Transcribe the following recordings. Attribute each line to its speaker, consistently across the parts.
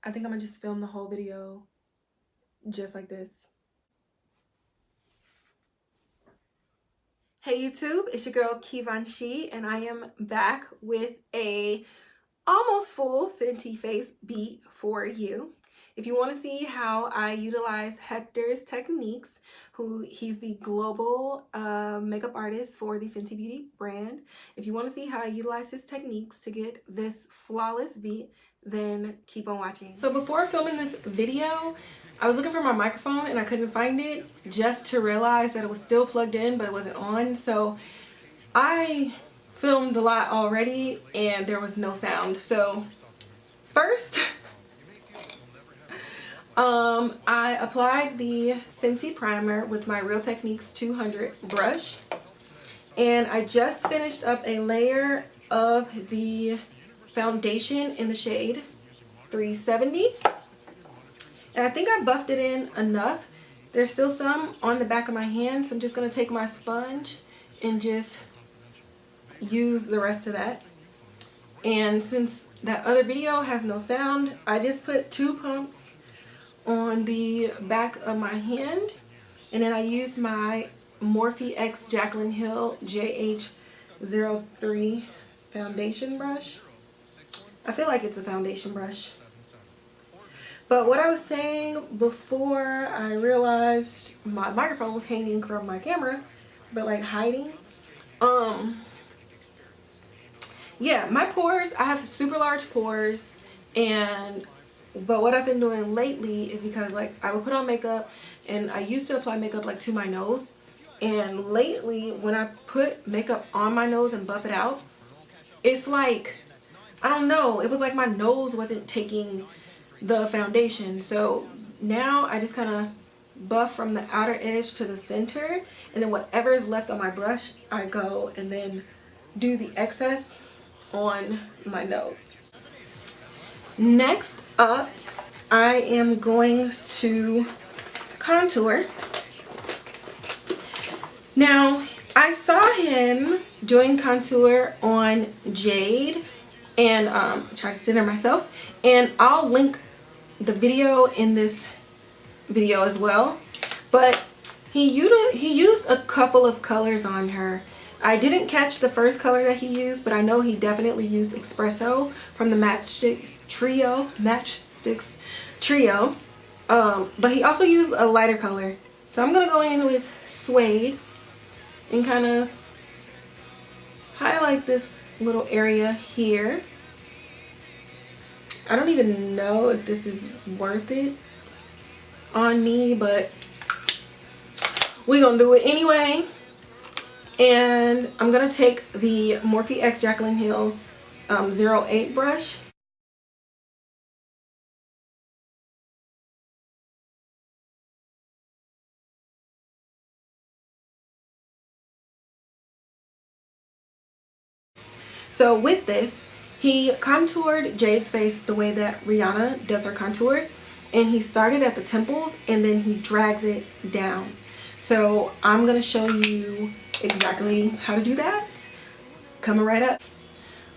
Speaker 1: I think I'm gonna just film the whole video just like this. Hey YouTube, it's your girl Kivanshi, and I am back with a almost full Fenty face beat for you. If you want to see how I utilize Hector's techniques, he's the global makeup artist for the Fenty Beauty brand. If you want to see how I utilize his techniques to get this flawless beat, then keep on watching. So before filming this video, I was looking for my microphone and I couldn't find it, just to realize that it was still plugged in but it wasn't on. So I filmed a lot already and there was no sound. So first I applied the Fenty primer with my Real Techniques 200 brush, and I just finished up a layer of the foundation in the shade 370, and I think I buffed it in enough. There's still some on the back of my hand, so I'm just going to take my sponge and just use the rest of that. And since that other video has no sound, I just put 2 pumps on the back of my hand, and then I used my Morphe X Jaclyn Hill JH03 foundation brush. I feel like it's a foundation brush. But what I was saying before I realized my microphone was hanging from my camera, but like hiding, yeah, my pores, I have super large pores, but what I've been doing lately is, because like I would put on makeup, and I used to apply makeup like to my nose, and lately when I put makeup on my nose and buff it out, it's like, I don't know, it was like my nose wasn't taking the foundation. So now I just kind of buff from the outer edge to the center, and then whatever is left on my brush, I go and then do the excess on my nose. Next up, I am going to contour. Now, I saw him doing contour on Jade, and try to center myself, and I'll link the video in this video as well. But he used a couple of colors on her. I didn't catch the first color that he used, but I know he definitely used Espresso from the Matchsticks trio. But he also used a lighter color. So I'm going to go in with Suede and kind of highlight this little area here. I don't even know if this is worth it on me, but we're going to do it anyway. And I'm going to take the Morphe X Jaclyn Hill 08 brush. So with this, he contoured Jade's face the way that Rihanna does her contour. And he started at the temples and then he drags it down. So I'm going to show you exactly how to do that. Coming right up.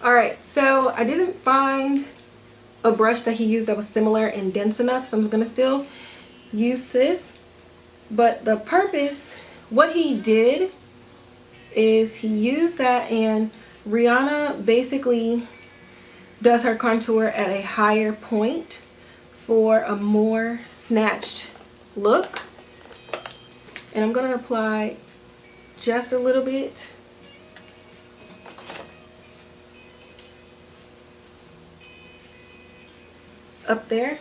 Speaker 1: Alright, so I didn't find a brush that he used that was similar and dense enough, so I'm going to still use this. But the purpose, what he did is he used that, and Rihanna basically does her contour at a higher point for a more snatched look. And I'm going to apply just a little bit. Up there.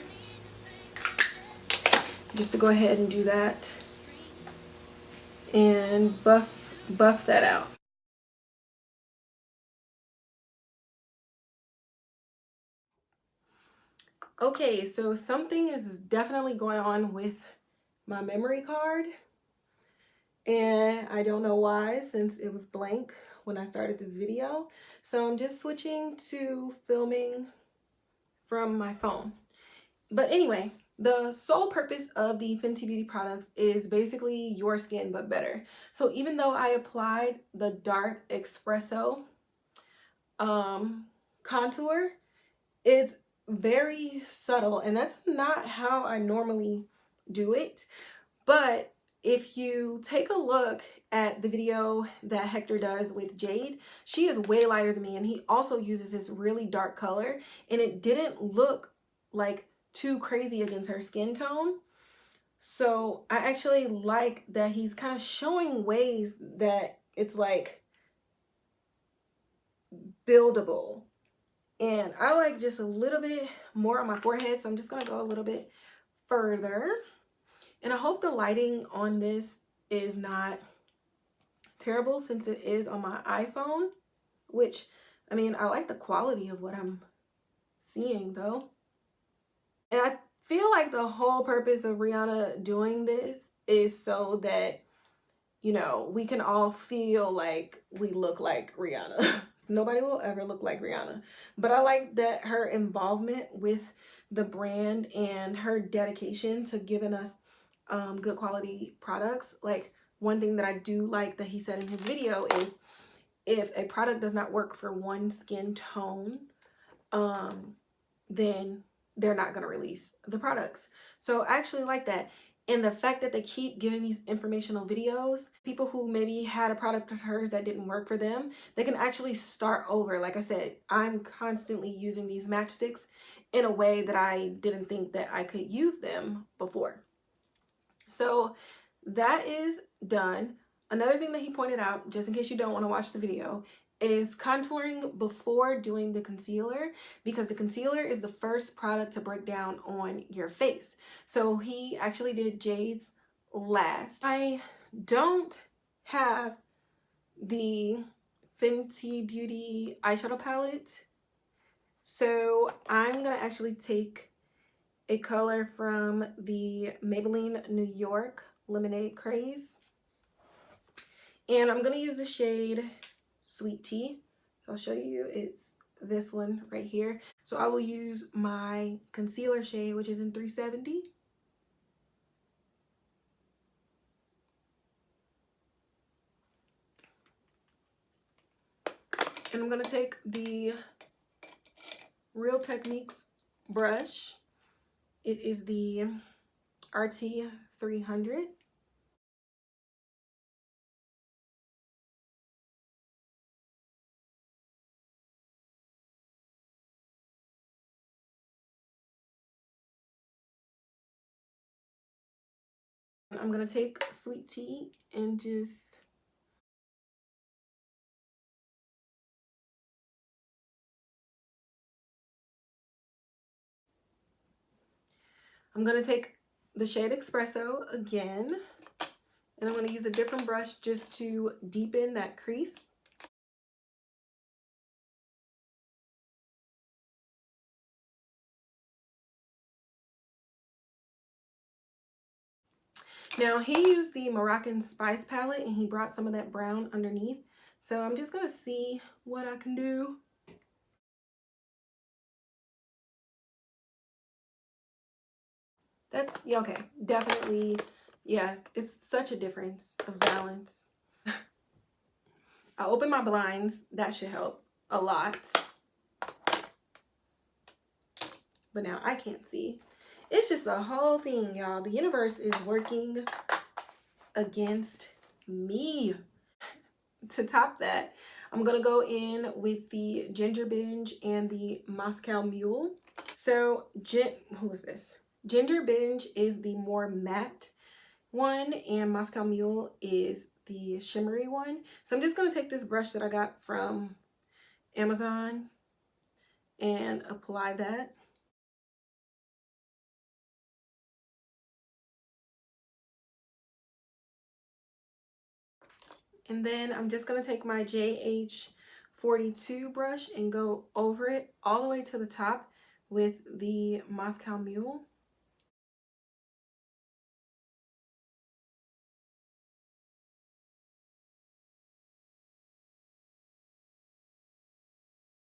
Speaker 1: Just to go ahead and do that. And buff that out. Okay, so something is definitely going on with my memory card. And I don't know why, since it was blank when I started this video. So I'm just switching to filming from my phone. But anyway, the sole purpose of the Fenty Beauty products is basically your skin but better. So even though I applied the dark espresso contour, it's very subtle, and that's not how I normally do it. But if you take a look at the video that Hector does with Jade, she is way lighter than me, and he also uses this really dark color, and it didn't look like too crazy against her skin tone. So I actually like that he's kind of showing ways that it's like buildable. And I like just a little bit more on my forehead, so I'm just gonna go a little bit further. And I hope the lighting on this is not terrible since it is on my iPhone, which, I mean, I like the quality of what I'm seeing though. And I feel like the whole purpose of Rihanna doing this is so that, you know, we can all feel like we look like Rihanna. Nobody will ever look like Rihanna. But I like that her involvement with the brand and her dedication to giving us good quality products. Like, one thing that I do like that he said in his video is if a product does not work for one skin tone, then they're not going to release the products. So I actually like that. And the fact that they keep giving these informational videos, people who maybe had a product of hers that didn't work for them, they can actually start over. Like I said, I'm constantly using these matchsticks in a way that I didn't think that I could use them before. So that is done. Another thing that he pointed out, just in case you don't want to watch the video, is contouring before doing the concealer, because the concealer is the first product to break down on your face. So he actually did Jade's last. I don't have the Fenty Beauty eyeshadow palette, so I'm gonna actually take a color from the Maybelline New York Lemonade Craze, and I'm gonna use the shade Sweet Tea. So I'll show you, it's this one right here. So I will use my concealer shade, which is in 370. And I'm gonna take the Real Techniques brush. It is the RT 300. I'm gonna take Sweet Tea and just I'm gonna take the shade Espresso again, and I'm gonna use a different brush just to deepen that crease. Now he used the Moroccan Spice palette and he brought some of that brown underneath. So I'm just gonna see what I can do. That's, yeah, okay, definitely, yeah, it's such a difference of balance. I open my blinds, that should help a lot. But now I can't see. It's just a whole thing, y'all. The universe is working against me. To top that, I'm gonna go in with the Ginger Binge and the Moscow Mule. So, who is this? Ginger Binge is the more matte one, and Moscow Mule is the shimmery one. So I'm just gonna take this brush that I got from Amazon and apply that. And then I'm just gonna take my JH42 brush and go over it all the way to the top with the Moscow Mule.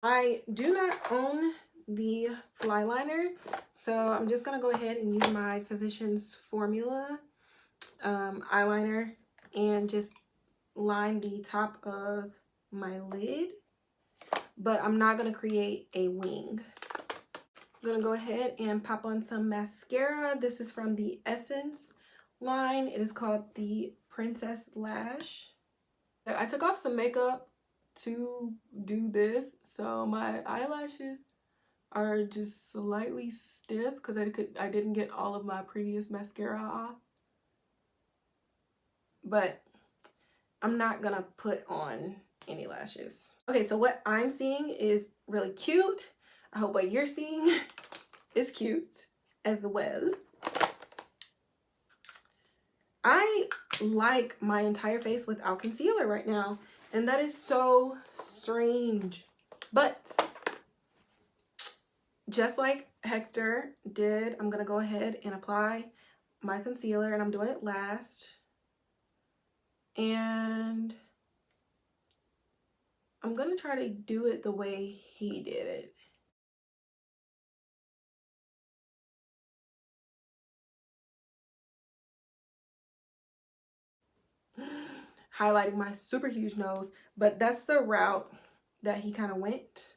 Speaker 1: I do not own the fly liner, so I'm just gonna go ahead and use my Physicians Formula eyeliner and just line the top of my lid, but I'm not gonna create a wing. I'm gonna go ahead and pop on some mascara. This is from the Essence line. It is called the Princess Lash. I took off some makeup to do this, so my eyelashes are just slightly stiff because I didn't get all of my previous mascara off. But I'm not gonna put on any lashes. Okay, so what I'm seeing is really cute. I hope what you're seeing is cute as well. I like my entire face without concealer right now, and that is so strange. But just like Hector did, I'm gonna go ahead and apply my concealer, and I'm doing it last. And I'm gonna try to do it the way he did it. Highlighting my super huge nose, but that's the route that he kind of went.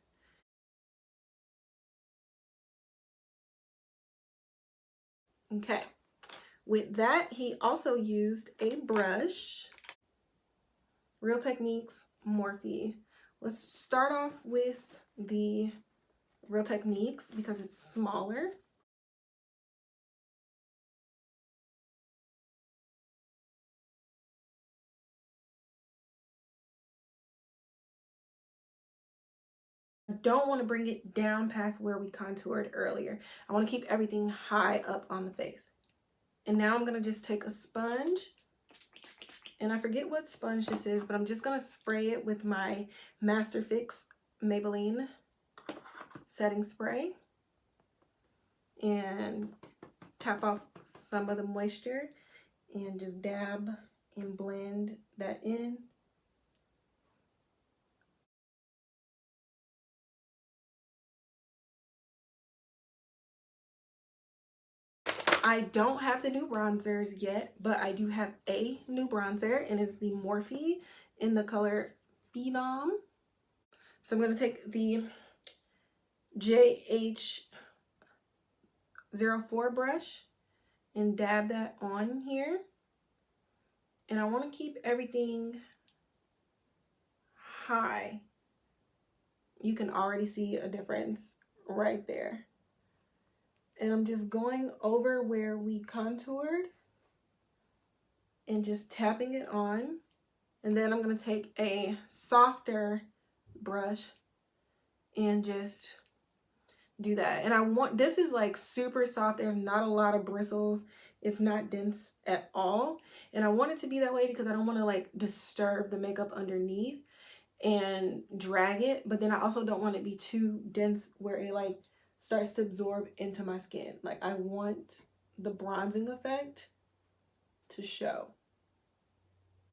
Speaker 1: Okay, with that, he also used a brush. Real Techniques Morphe. Let's start off with the Real Techniques because it's smaller. I don't want to bring it down past where we contoured earlier. I want to keep everything high up on the face. And now I'm going to just take a sponge, and I forget what sponge this is, but I'm just going to spray it with my Master Fix Maybelline setting spray and tap off some of the moisture and just dab and blend that in. I don't have the new bronzers yet, but I do have a new bronzer, and it's the Morphe in the color Phenom. So I'm going to take the JH04 brush and dab that on here. And I want to keep everything high. You can already see a difference right there. And I'm just going over where we contoured and just tapping it on. And then I'm going to take a softer brush and just do that. And I want, this is like super soft. There's not a lot of bristles. It's not dense at all. And I want it to be that way because I don't want to like disturb the makeup underneath and drag it. But then I also don't want it to be too dense where it like starts to absorb into my skin. Like I want the bronzing effect to show.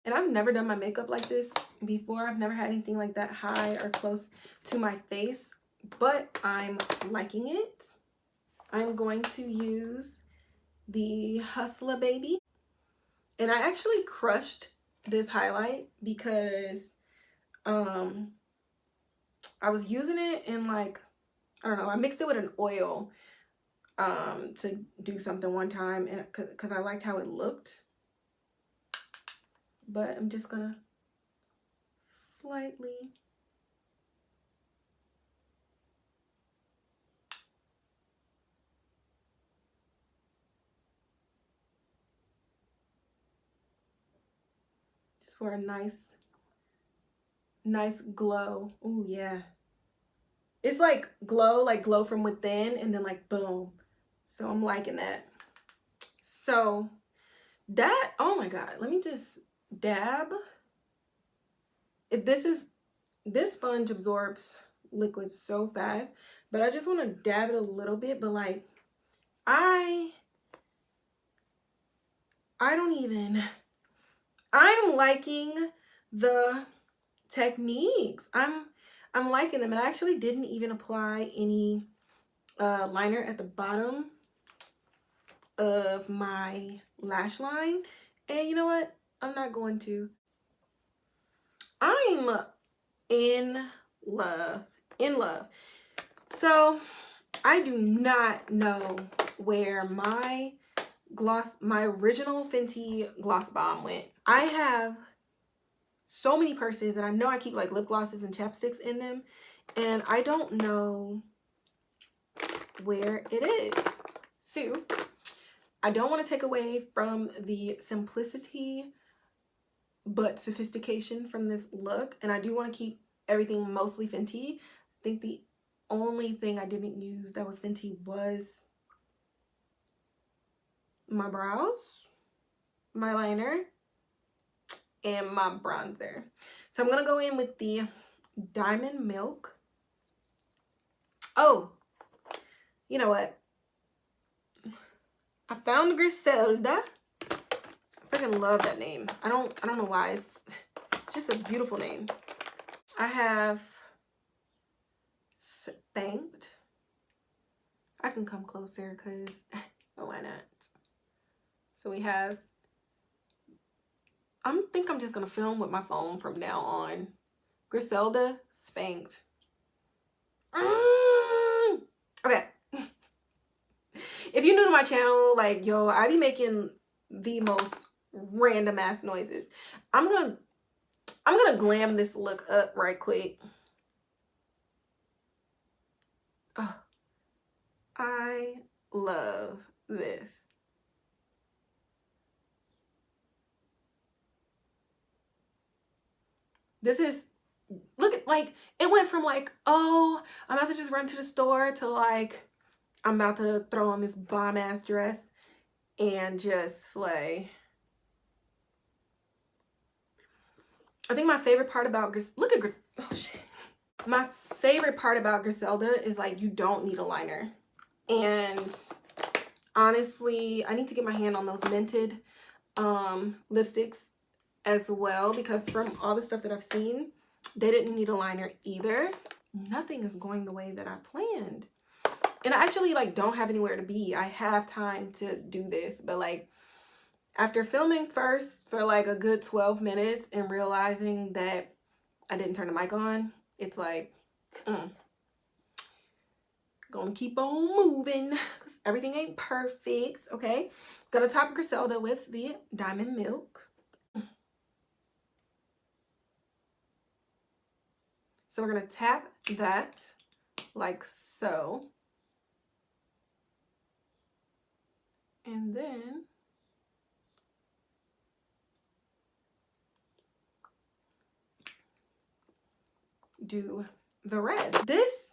Speaker 1: And I've never done my makeup like this before. I've never had anything like that high or close to my face, but I'm liking it. I'm going to use the Hustla Baby. And I actually crushed this highlight because I was using it in like, I don't know, I mixed it with an oil to do something one time, and because I liked how it looked. But I'm just gonna slightly just for a nice glow. Oh yeah, it's like glow from within, and then like boom. So I'm liking that. So that, oh my god, let me just dab. This sponge absorbs liquid so fast, but I just want to dab it a little bit. But like I don't even, I'm liking the techniques. I'm liking them. And I actually didn't even apply any liner at the bottom of my lash line. And you know what? I'm not going to. I'm in love. So I do not know where my original Fenty gloss bomb went. I have so many purses, and I know I keep like lip glosses and chapsticks in them, and I don't know where it is. So I don't want to take away from the simplicity but sophistication from this look, and I do want to keep everything mostly Fenty. I think the only thing I didn't use that was Fenty was my brows, my liner, and my bronzer. So I'm gonna go in with the Diamond Milk. Oh, you know what? I found Griselda. I freaking love that name. I don't know why. It's just a beautiful name. I have Spanked. I can come closer because why not? So we have, I think I'm just gonna film with my phone from now on. Griselda Spanked. Okay. If you're new to my channel, like, yo, I be making the most random ass noises. I'm gonna glam this look up right quick. Oh, I love this. This is, look at, like, it went from like, oh, I'm about to just run to the store to like, I'm about to throw on this bomb ass dress and just slay. I think my favorite part about oh shit. My favorite part about Griselda is like you don't need a liner. And honestly, I need to get my hand on those minted lipsticks as well, because from all the stuff that I've seen, they didn't need a liner either. Nothing is going the way that I planned. And I actually like don't have anywhere to be. I have time to do this, but like after filming first for like a good 12 minutes and realizing that I didn't turn the mic on, it's like, gonna keep on moving because everything ain't perfect, okay? Gonna top Griselda with the Diamond Milk. So we're gonna tap that like so. And then do the red. This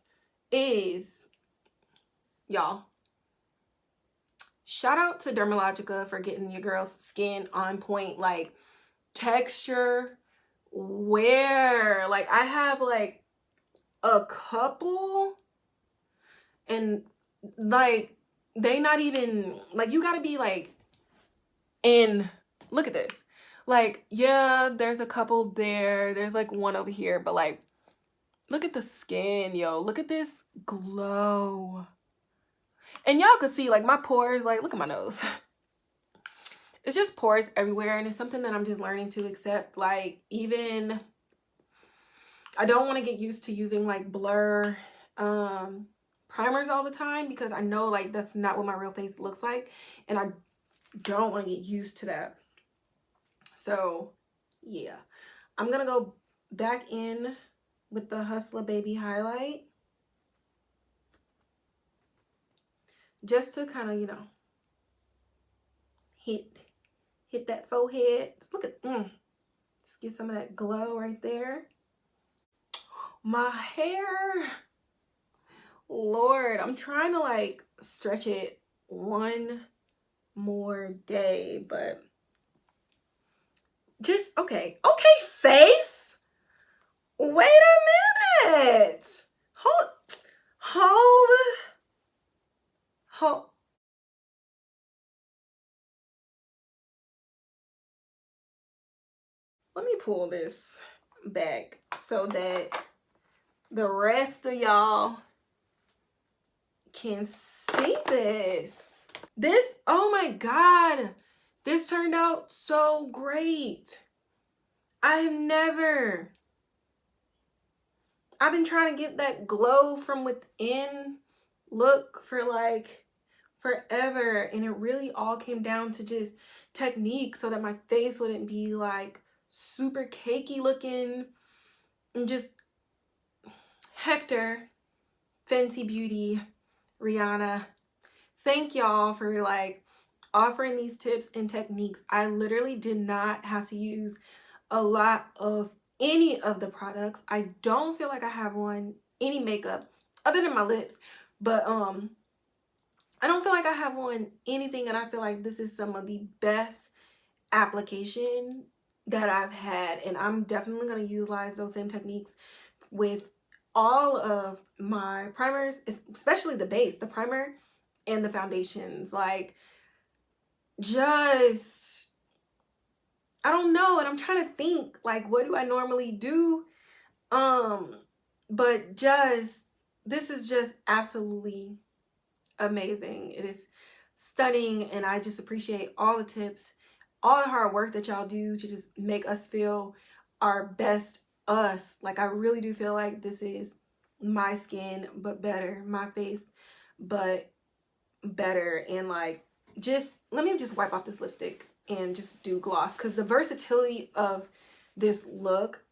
Speaker 1: is, y'all, shout out to Dermalogica for getting your girl's skin on point, like texture, wear. Like I have like a couple and like they not even, like you gotta be like in, look at this. Like, yeah, there's a couple there. There's like one over here, but like, look at the skin, yo. Look at this glow. And y'all could see like my pores, like look at my nose. It's just pores everywhere, and it's something that I'm just learning to accept. Like even, I don't want to get used to using like blur primers all the time, because I know like that's not what my real face looks like, and I don't want to get used to that. So yeah, I'm gonna go back in with the Hustla Baby highlight just to kind of, you know, hit that forehead. Just look at just get some of that glow right there. My hair, Lord, I'm trying to like stretch it one more day, but just okay, face, wait a minute, hold, let me pull this back so that the rest of y'all can see this. This, oh my God, this turned out so great. I've been trying to get that glow from within look for like forever, and it really all came down to just technique so that my face wouldn't be like super cakey looking. And just Hector, Fenty Beauty, Rihanna, thank y'all for like offering these tips and techniques. I literally did not have to use a lot of any of the products. I don't feel like I have on any makeup other than my lips, but I don't feel like I have on anything, and I feel like this is some of the best application that I've had, and I'm definitely going to utilize those same techniques with all of my primers, especially the base, the primer, and the foundations. Like, just, I don't know, and I'm trying to think, like, what do I normally do? But just, this is just absolutely amazing. It is stunning, and I just appreciate all the tips, all the hard work that y'all do to just make us feel our best us. Like, I really do feel like this is my skin but better, my face but better. And like, just let me just wipe off this lipstick and just do gloss, because the versatility of this look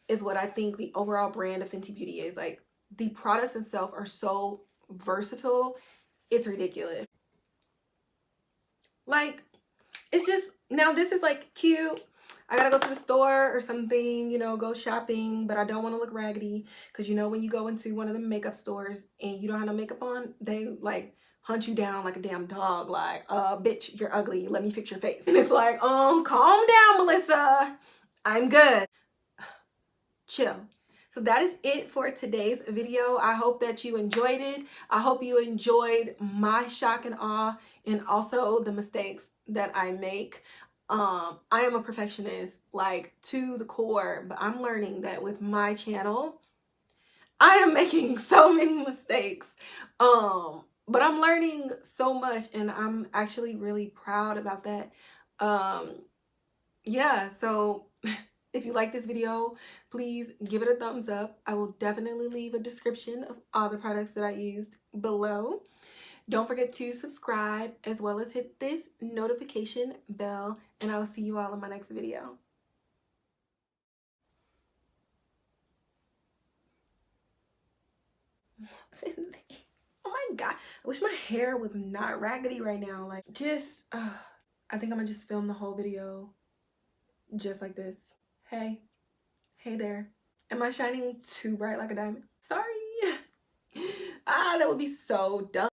Speaker 1: is what I think the overall brand of Fenty Beauty is. Like, the products itself are so versatile, it's ridiculous. Like, it's just, now this is like cute. I gotta go to the store or something, you know, go shopping, but I don't want to look raggedy, because you know when you go into one of the makeup stores and you don't have no makeup on, they like hunt you down like a damn dog, like, bitch, you're ugly, let me fix your face. And it's like, calm down, Melissa, I'm good. Chill. So that is it for today's video. I hope that you enjoyed it. I hope you enjoyed my shock and awe, and also the mistakes that I make. I am a perfectionist, like, to the core, but I'm learning that with my channel I am making so many mistakes. But I'm learning so much, and I'm actually really proud about that. Yeah, so if you like this video, please give it a thumbs up. I will definitely leave a description of all the products that I used below. Don't forget to subscribe, as well as hit this notification bell, and I will see you all in my next video. Oh my god, I wish my hair was not raggedy right now. Like, just I think I'm gonna just film the whole video just like this. Hey there, am I shining too bright like a diamond? Sorry. That would be so dumb.